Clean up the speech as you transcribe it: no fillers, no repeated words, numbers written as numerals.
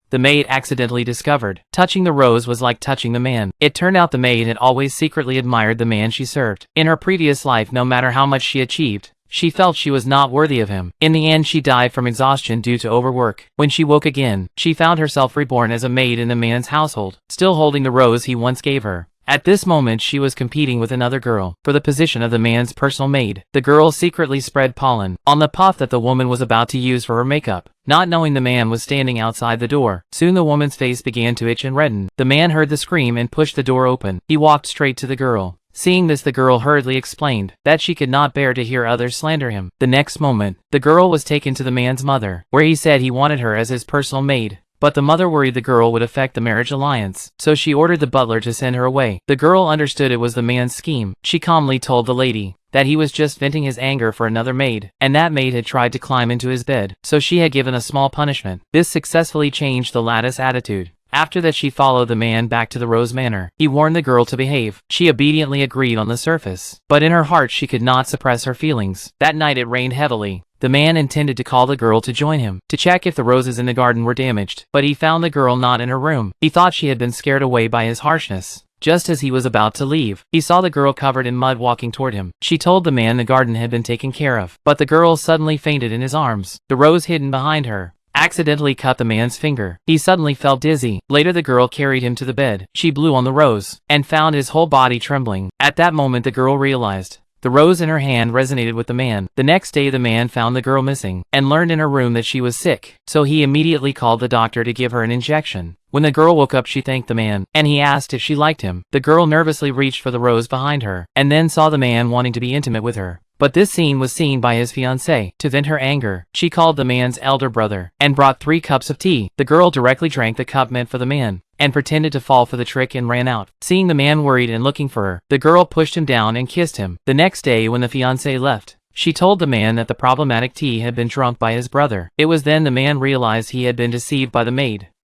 the maid accidentally discovered. Touching the rose was like touching the man. It turned out the maid had always secretly admired the man she served. In her previous life, no matter how much she achieved, she felt she was not worthy of him. In the end, she died from exhaustion due to overwork. When she woke again, she found herself reborn as a maid in the man's household, still holding the rose he once gave her. At this moment, she was competing with another girl for the position of the man's personal maid. The girl secretly spread pollen on the puff that the woman was about to use for her makeup, not knowing the man was standing outside the door. Soon the woman's face began to itch and redden. The man heard the scream and pushed the door open. He walked straight to the girl. Seeing this, the girl hurriedly explained that she could not bear to hear others slander him. The next moment, the girl was taken to the man's mother, where he said he wanted her as his personal maid. But the mother worried the girl would affect the marriage alliance, so she ordered the butler to send her away. The girl understood it was the man's scheme. She calmly told the lady that he was just venting his anger for another maid, and that maid had tried to climb into his bed, so she had given a small punishment. This successfully changed the latter's attitude. After that, she followed the man back to the Rose Manor. He warned the girl to behave. She obediently agreed on the surface, but in her heart she could not suppress her feelings. That night it rained heavily. The man intended to call the girl to join him, to check if the roses in the garden were damaged, but he found the girl not in her room. He thought she had been scared away by his harshness. Just as he was about to leave, he saw the girl covered in mud walking toward him. She told the man the garden had been taken care of, but the girl suddenly fainted in his arms. The rose hidden behind her accidentally cut the man's finger. He suddenly felt dizzy. Later the girl carried him to the bed. She blew on the rose and found his whole body trembling. At that moment the girl realized the rose in her hand resonated with the man. The next day the man found the girl missing and learned in her room that she was sick, so he immediately called the doctor to give her an injection. When the girl woke up, she thanked the man, and he asked if she liked him. The girl nervously reached for the rose behind her, and then saw the man wanting to be intimate with her. But this scene was seen by his fiancée. To vent her anger, she called the man's elder brother and brought 3 cups of tea. The girl directly drank the cup meant for the man and pretended to fall for the trick and ran out. Seeing the man worried and looking for her, the girl pushed him down and kissed him. The next day, when the fiancé left, she told the man that the problematic tea had been drunk by his brother. It was then the man realized he had been deceived by the maid.